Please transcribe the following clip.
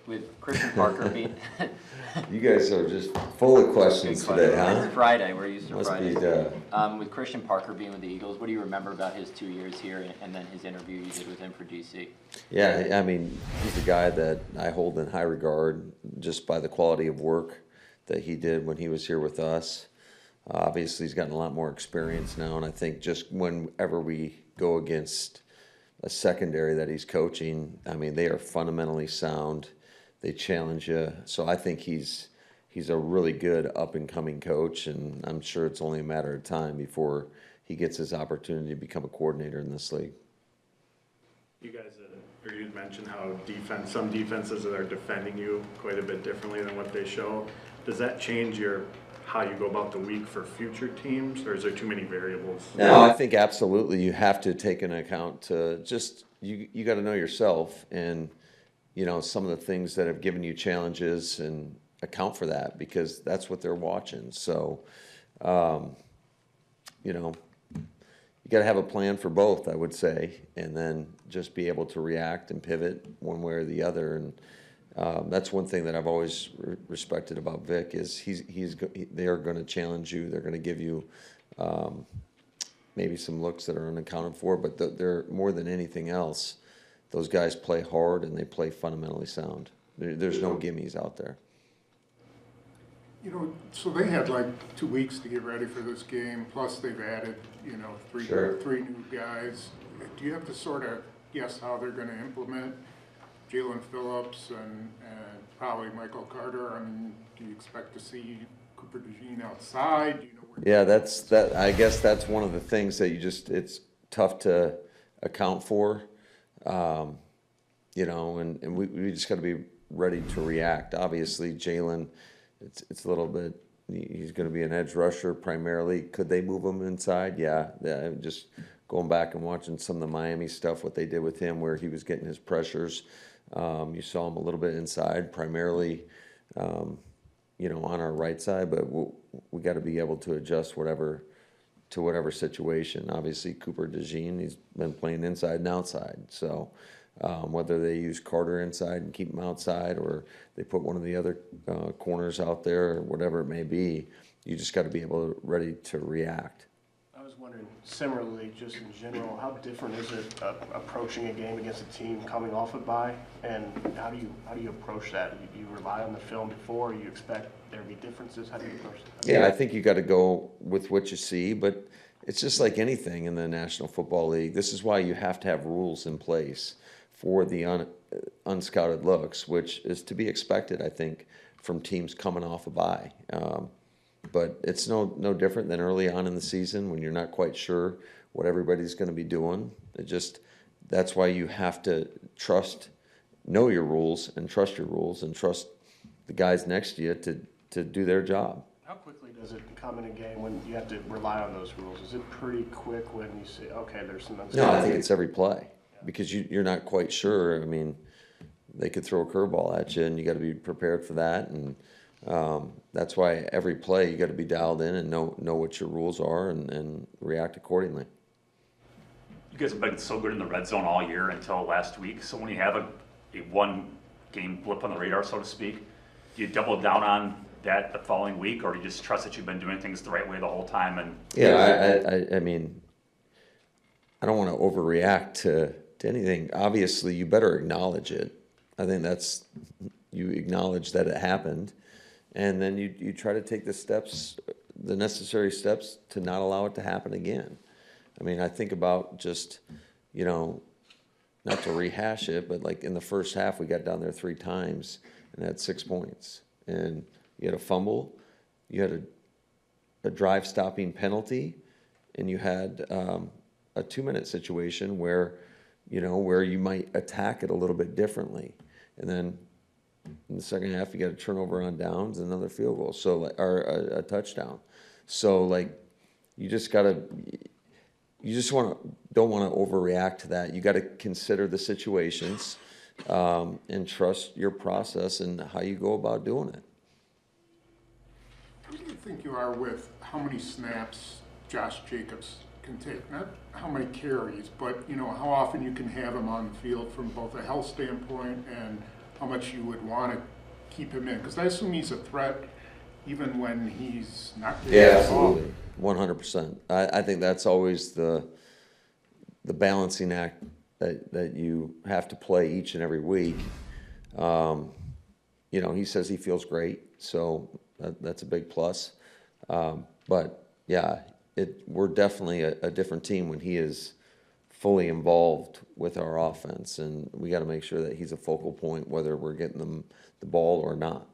With Christian Parker being You guys are just full of questions today, huh? It's Friday. We're used to Must Fridays. be With Christian Parker being with the Eagles, what do you remember about his 2 years here and then his interview you did with him for DC? Yeah, I mean, he's a guy that I hold in high regard just by the quality of work that he did when he was here with us. Obviously, he's gotten a lot more experience now, and I think just whenever we go against a secondary that he's coaching, I mean, they are fundamentally sound. They challenge you. So I think he's a really good up-and-coming coach, and I'm sure it's only a matter of time before he gets his opportunity to become a coordinator in this league. You guys, or you mentioned how some defenses that are defending you quite a bit differently than what they show. Does that change how you go about the week for future teams, or is there too many variables? No, I think absolutely you have to take into account to just you got to know yourself and some of the things that have given you challenges and account for that because that's what they're watching. So, you got to have a plan for both, I would say, and then just be able to react and pivot one way or the other. And that's one thing that I've always respected about Vic is they are going to challenge you. They're going to give you maybe some looks that are unaccounted for, but they're more than anything else. Those guys play hard and they play fundamentally sound. There's no gimmies out there. So they had like 2 weeks to get ready for this game. Plus they've added, three new guys. Do you have to sort of guess how they're going to implement Jalen Phillips and probably Michael Carter? I mean, do you expect to see Cooper DeJean outside? Do you know where I guess that's one of the things that it's tough to account for. And we just got to be ready to react. Obviously, Jalen, it's a little bit. He's going to be an edge rusher primarily. Could they move him inside? Yeah. Just going back and watching some of the Miami stuff, what they did with him, where he was getting his pressures. You saw him a little bit inside, primarily, on our right side. But we got to be able to adjust whatever situation. Obviously, Cooper DeJean, he's been playing inside and outside. So whether they use Carter inside and keep him outside or they put one of the other corners out there or whatever it may be, you just got to be ready to react. I was wondering, similarly, just in general, how different is it approaching a game against a team coming off a bye, and how do you approach that? Do you rely on the film before? You expect there to be differences? How do you approach that? Yeah, I think you got to go with what you see, but it's just like anything in the National Football League. This is why you have to have rules in place for the unscouted looks, which is to be expected, I think, from teams coming off a bye. But it's no different than early on in the season when you're not quite sure what everybody's going to be doing. That's why you have to know your rules and trust the guys next to you to do their job. How quickly does it come in a game when you have to rely on those rules? Is it pretty quick when you say, okay, there's some unscouted? No, I think it's every play. Because you're not quite sure. I mean, they could throw a curveball at you, and you got to be prepared for that. And that's why every play you got to be dialed in and know what your rules are and react accordingly. You guys have been so good in the red zone all year until last week. So when you have a one-game blip on the radar, so to speak, do you double down on that the following week, or do you just trust that you've been doing things the right way the whole time? And I mean, I don't want to overreact to anything. Obviously, you better acknowledge it. I think you acknowledge that it happened, and then you try to take the necessary steps to not allow it to happen again. I mean, I think about just, not to rehash it, but like in the first half, we got down there 3 times and had 6 points, and you had a fumble, you had a drive-stopping penalty, and you had a 2-minute situation where you might attack it a little bit differently. And then in the second half, you got a turnover on downs and another field goal, or a touchdown. So, you just don't want to overreact to that. You got to consider the situations and trust your process and how you go about doing it. Who do you think you are with how many snaps Josh Jacobs can take? Not how many carries, but how often you can have him on the field from both a health standpoint and how much you would want to keep him in, because I assume he's a threat even when he's not. Yeah, absolutely, 100%. I think that's always the balancing act that you have to play each and every week. You know, he says he feels great, so that's a big plus. But yeah, we're definitely a different team when he is fully involved with our offense, and we got to make sure that he's a focal point, whether we're getting them the ball or not.